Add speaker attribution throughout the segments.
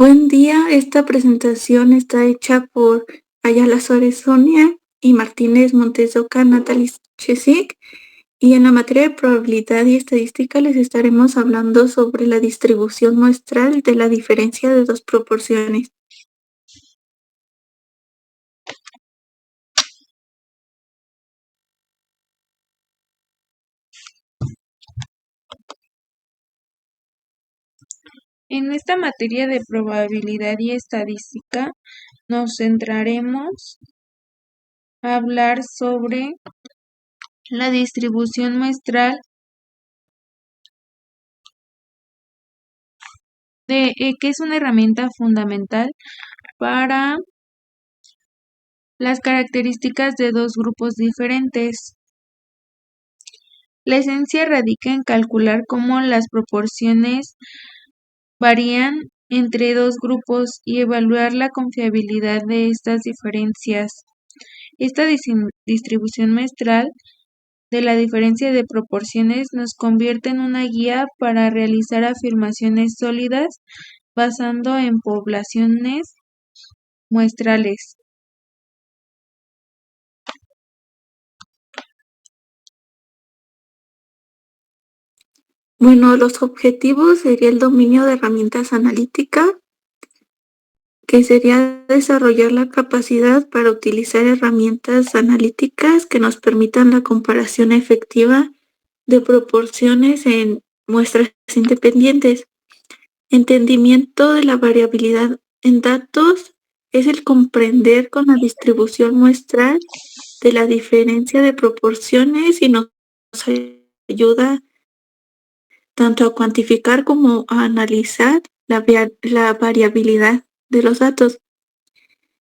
Speaker 1: Buen día, esta presentación está hecha por Ayala Suárez Sonia y Martínez Montes de Oca Natalie Chesic, y en la materia de probabilidad y estadística les estaremos hablando sobre la distribución muestral de la diferencia de dos proporciones.
Speaker 2: En esta materia de probabilidad y estadística nos centraremos a hablar sobre la distribución muestral que es una herramienta fundamental para las características de dos grupos diferentes. La esencia radica en calcular cómo las proporciones varían entre dos grupos y evaluar la confiabilidad de estas diferencias. Esta distribución muestral de la diferencia de proporciones nos convierte en una guía para realizar afirmaciones sólidas basando en poblaciones muestrales.
Speaker 1: Bueno, los objetivos sería el dominio de herramientas analíticas, que sería desarrollar la capacidad para utilizar herramientas analíticas que nos permitan la comparación efectiva de proporciones en muestras independientes. Entendimiento de la variabilidad en datos es el comprender con la distribución muestral de la diferencia de proporciones y nos ayuda tanto a cuantificar como a analizar la variabilidad de los datos.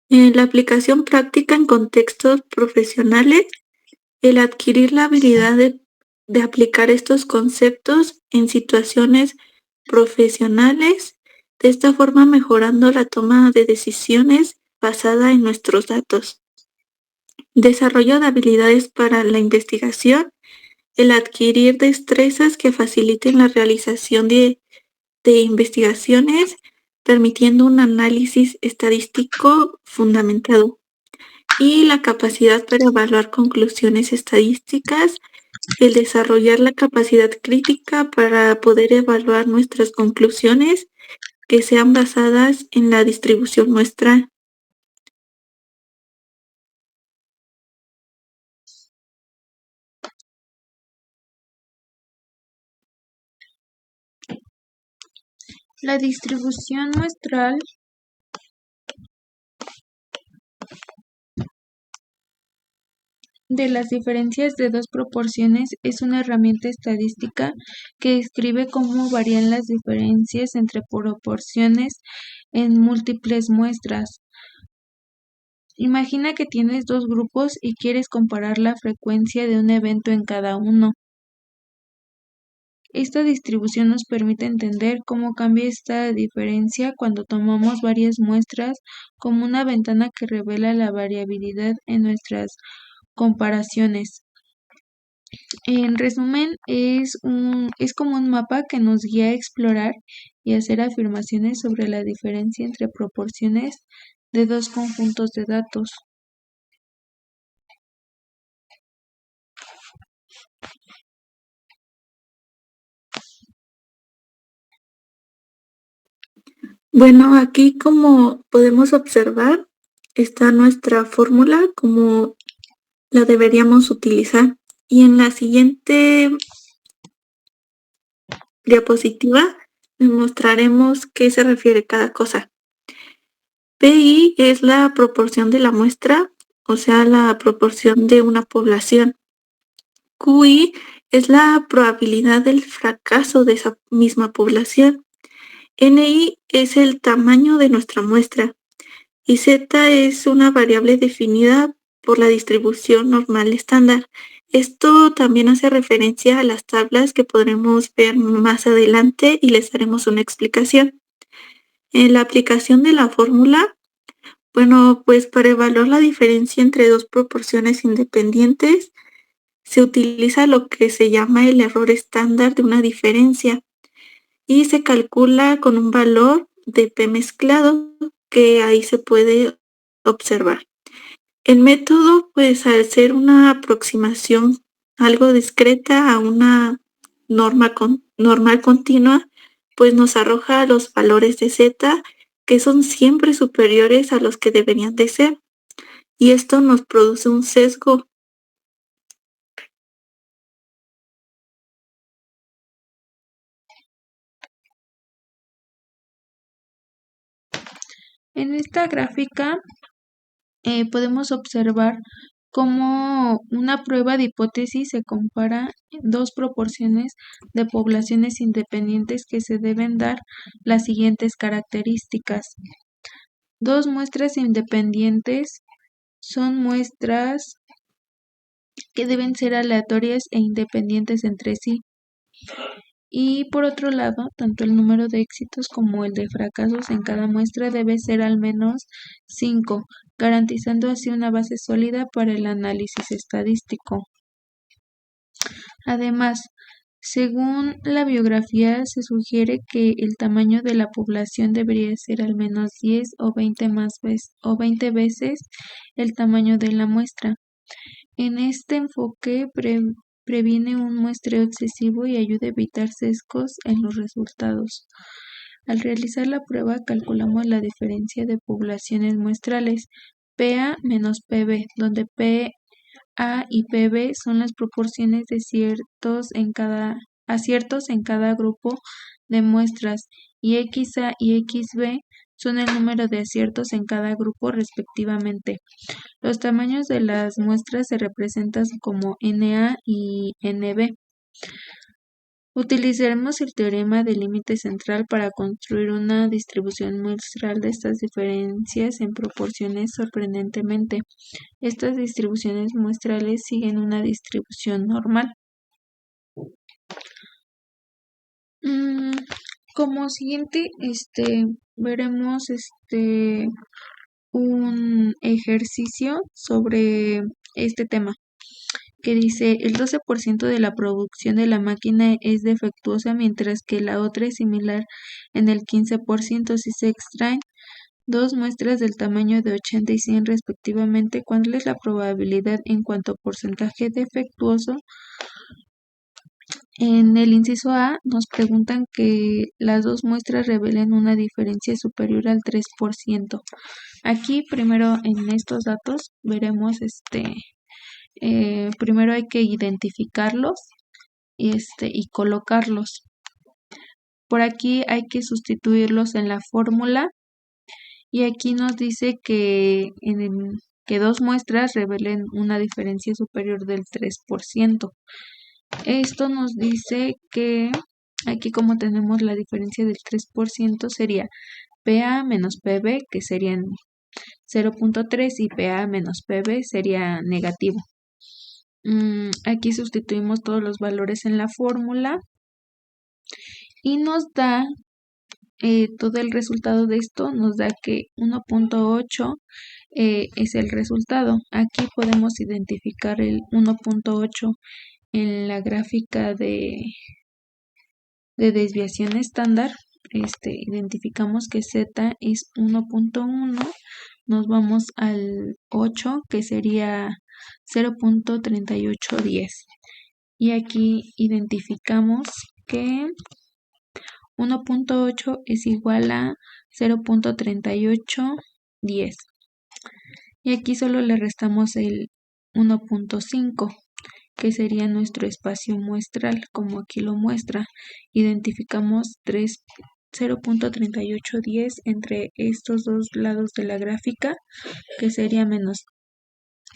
Speaker 1: En la aplicación práctica en contextos profesionales, el adquirir la habilidad de aplicar estos conceptos en situaciones profesionales, de esta forma mejorando la toma de decisiones basada en nuestros datos. Desarrollo de habilidades para la investigación, el adquirir destrezas que faciliten la realización de investigaciones, permitiendo un análisis estadístico fundamentado, y la capacidad para evaluar conclusiones estadísticas, el desarrollar la capacidad crítica para poder evaluar nuestras conclusiones que sean basadas en la distribución muestral.
Speaker 2: La distribución muestral de las diferencias de dos proporciones es una herramienta estadística que describe cómo varían las diferencias entre proporciones en múltiples muestras. Imagina que tienes dos grupos y quieres comparar la frecuencia de un evento en cada uno. Esta distribución nos permite entender cómo cambia esta diferencia cuando tomamos varias muestras como una ventana que revela la variabilidad en nuestras comparaciones. En resumen, es como un mapa que nos guía a explorar y hacer afirmaciones sobre la diferencia entre proporciones de dos conjuntos de datos.
Speaker 1: Bueno, aquí como podemos observar, está nuestra fórmula como la deberíamos utilizar. Y en la siguiente diapositiva les mostraremos qué se refiere cada cosa. PI es la proporción de la muestra, o sea, la proporción de una población. QI es la probabilidad del fracaso de esa misma población. NI es el tamaño de nuestra muestra. Y Z es una variable definida por la distribución normal estándar. Esto también hace referencia a las tablas que podremos ver más adelante y les daremos una explicación. En la aplicación de la fórmula, bueno, pues para evaluar la diferencia entre dos proporciones independientes, se utiliza lo que se llama el error estándar de una diferencia y se calcula con un valor de P mezclado que ahí se puede observar. El método, pues al ser una aproximación algo discreta a una normal continua, pues nos arroja los valores de Z que son siempre superiores a los que deberían de ser. Y esto nos produce un sesgo.
Speaker 2: En esta gráfica podemos observar cómo una prueba de hipótesis se compara dos proporciones de poblaciones independientes que se deben dar las siguientes características. Dos muestras independientes son muestras que deben ser aleatorias e independientes entre sí. Y por otro lado, tanto el número de éxitos como el de fracasos en cada muestra debe ser al menos 5, garantizando así una base sólida para el análisis estadístico. Además, según la bibliografía, se sugiere que el tamaño de la población debería ser al menos 10 o 20 veces el tamaño de la muestra. En este enfoque previene un muestreo excesivo y ayuda a evitar sesgos en los resultados. Al realizar la prueba, calculamos la diferencia de poblaciones muestrales, PA menos PB, donde PA y PB son las proporciones de aciertos en cada grupo de muestras, y XA y XB son el número de aciertos en cada grupo respectivamente. Los tamaños de las muestras se representan como NA y NB. Utilizaremos el teorema del límite central para construir una distribución muestral de estas diferencias en proporciones sorprendentemente. Estas distribuciones muestrales siguen una distribución normal. Como siguiente, veremos un ejercicio sobre este tema, que dice: el 12% de la producción de la máquina es defectuosa, mientras que la otra es similar en el 15%. Si se extraen dos muestras del tamaño de 80 y 100 respectivamente, ¿cuál es la probabilidad en cuanto a porcentaje defectuoso? En el inciso A nos preguntan que las dos muestras revelen una diferencia superior al 3%. Aquí primero en estos datos veremos primero hay que identificarlos y colocarlos. Por aquí hay que sustituirlos en la fórmula, y aquí nos dice que dos muestras revelen una diferencia superior del 3%. Esto nos dice que aquí, como tenemos la diferencia del 3%, sería PA menos PB, que serían 0.3, y PA menos PB sería negativo. Aquí sustituimos todos los valores en la fórmula y nos da todo el resultado de esto. Nos da que 1.8 es el resultado. Aquí podemos identificar el 1.8 en la gráfica de desviación estándar. Identificamos que Z es 1.1, nos vamos al 8, que sería 0.3810, y aquí identificamos que 1.8 es igual a 0.3810, y aquí solo le restamos el 1.5, que sería nuestro espacio muestral, como aquí lo muestra. Identificamos 0.3810 entre estos dos lados de la gráfica, que sería menos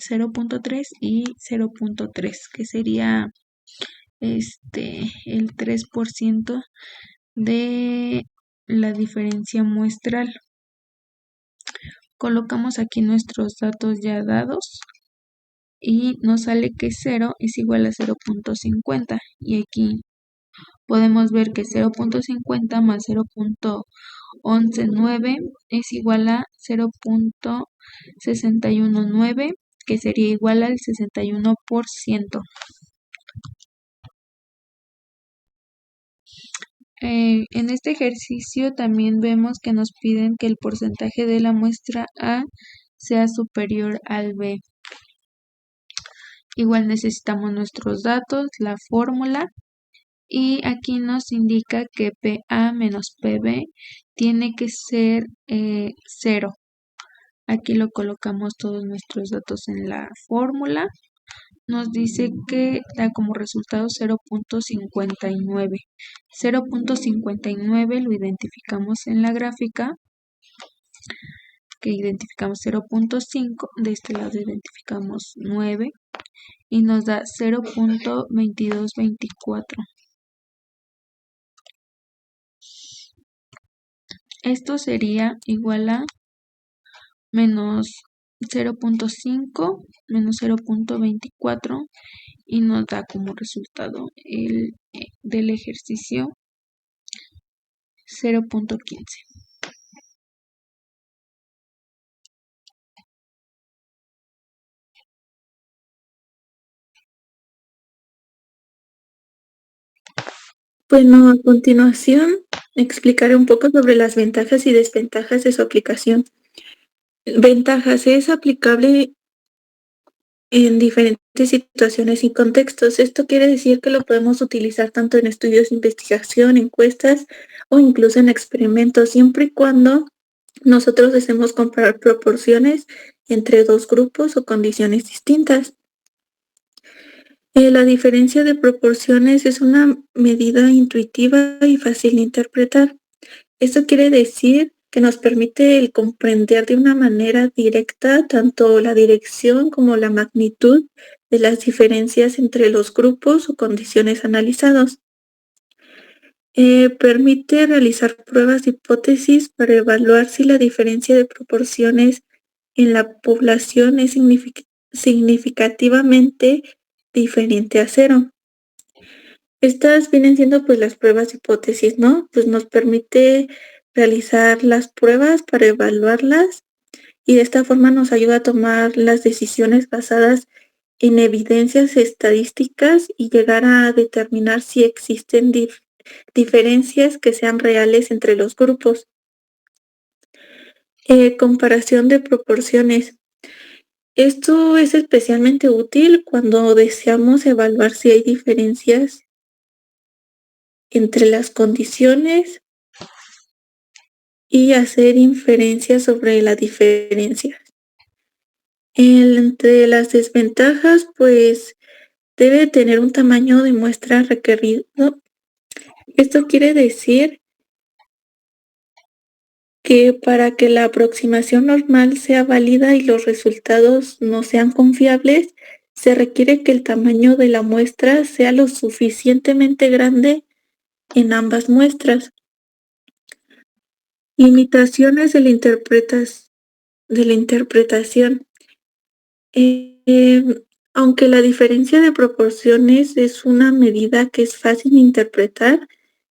Speaker 2: 0.3 y 0.3, que sería el 3% de la diferencia muestral. Colocamos aquí nuestros datos ya dados y nos sale que 0 es igual a 0.50, y aquí podemos ver que 0.50 más 0.119 es igual a 0.619, que sería igual al 61%. En este ejercicio también vemos que nos piden que el porcentaje de la muestra A sea superior al B. Igual necesitamos nuestros datos, la fórmula, y aquí nos indica que PA menos PB tiene que ser 0. Aquí lo colocamos todos nuestros datos en la fórmula. Nos dice que da como resultado 0.59. 0.59 lo identificamos en la gráfica, que identificamos 0.5, de este lado identificamos 9 y nos da 0.2224. Esto sería igual a menos 0.5 menos 0.24 y nos da como resultado del ejercicio 0.15.
Speaker 1: Bueno, a continuación explicaré un poco sobre las ventajas y desventajas de su aplicación. Ventajas: es aplicable en diferentes situaciones y contextos. Esto quiere decir que lo podemos utilizar tanto en estudios de investigación, encuestas o incluso en experimentos, siempre y cuando nosotros deseemos comparar proporciones entre dos grupos o condiciones distintas. La diferencia de proporciones es una medida intuitiva y fácil de interpretar. Esto quiere decir que nos permite el comprender de una manera directa tanto la dirección como la magnitud de las diferencias entre los grupos o condiciones analizados. Permite realizar pruebas de hipótesis para evaluar si la diferencia de proporciones en la población es significativamente diferente a 0. Estas vienen siendo pues las pruebas de hipótesis, ¿no? Pues nos permite realizar las pruebas para evaluarlas y de esta forma nos ayuda a tomar las decisiones basadas en evidencias estadísticas y llegar a determinar si existen diferencias que sean reales entre los grupos. Comparación de proporciones. Esto es especialmente útil cuando deseamos evaluar si hay diferencias entre las condiciones y hacer inferencias sobre la diferencia. Entre las desventajas, pues debe tener un tamaño de muestra requerido. Esto quiere decir que para que la aproximación normal sea válida y los resultados no sean confiables, se requiere que el tamaño de la muestra sea lo suficientemente grande en ambas muestras. Limitaciones de la interpretación. Aunque la diferencia de proporciones es una medida que es fácil de interpretar,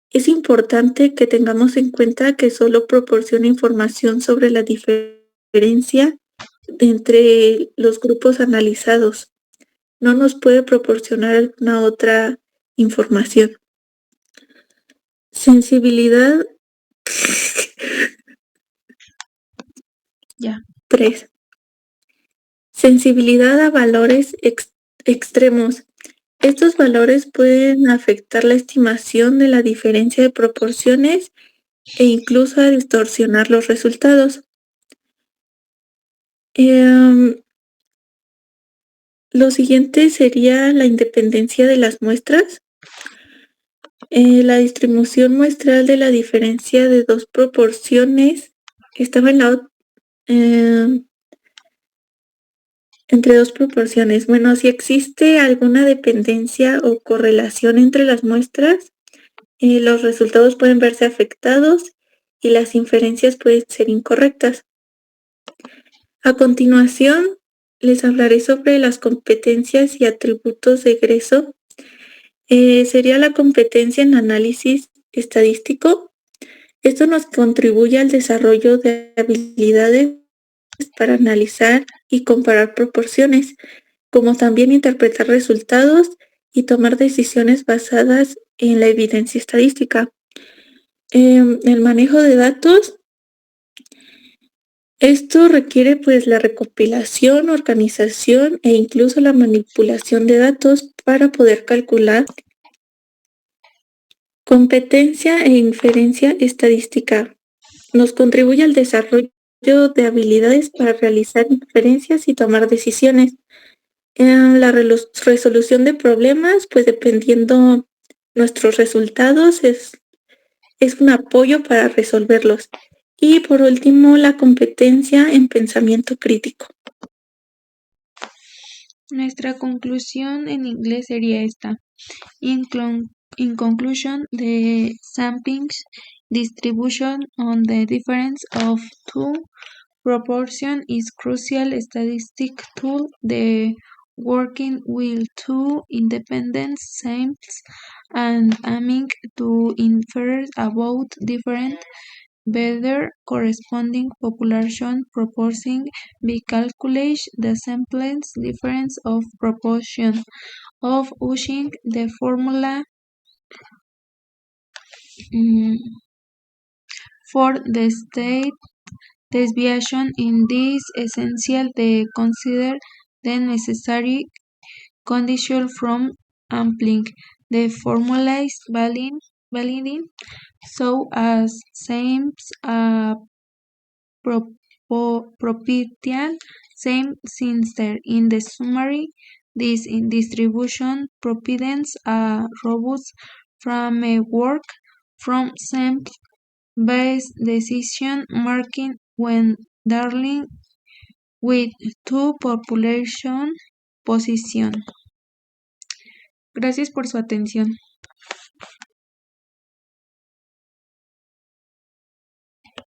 Speaker 1: es importante que tengamos en cuenta que solo proporciona información sobre la diferencia entre los grupos analizados. No nos puede proporcionar alguna otra información. Sensibilidad. 3. Sensibilidad a valores extremos. Estos valores pueden afectar la estimación de la diferencia de proporciones e incluso a distorsionar los resultados. Lo siguiente sería la independencia de las muestras. La distribución muestral de la diferencia de dos proporciones estaba entre dos proporciones. Bueno, si existe alguna dependencia o correlación entre las muestras, los resultados pueden verse afectados y las inferencias pueden ser incorrectas. A continuación, les hablaré sobre las competencias y atributos de egreso. Sería la competencia en análisis estadístico. Esto nos contribuye al desarrollo de habilidades para analizar y comparar proporciones, como también interpretar resultados y tomar decisiones basadas en la evidencia estadística. El manejo de datos, esto requiere pues la recopilación, organización e incluso la manipulación de datos para poder calcular competencia e inferencia estadística. Nos contribuye al desarrollo de habilidades para realizar inferencias y tomar decisiones. La resolución de problemas, pues dependiendo nuestros resultados, es un apoyo para resolverlos. Y por último, la competencia en pensamiento crítico.
Speaker 2: Nuestra conclusión en inglés sería esta. In conclusion, the sampling distribution on the difference of two proportion is crucial statistic tool. The working with two independent samples and aiming to infer about different better corresponding population proportion we calculate the samples difference of proportion of using the formula for the state deviation. In this essential they consider the necessary condition from sampling. The formula is valid so as sames a propitial same sister. In the summary, this distribution provides a robust framework from sample-based decision making when dealing with two population position. Gracias por su atención.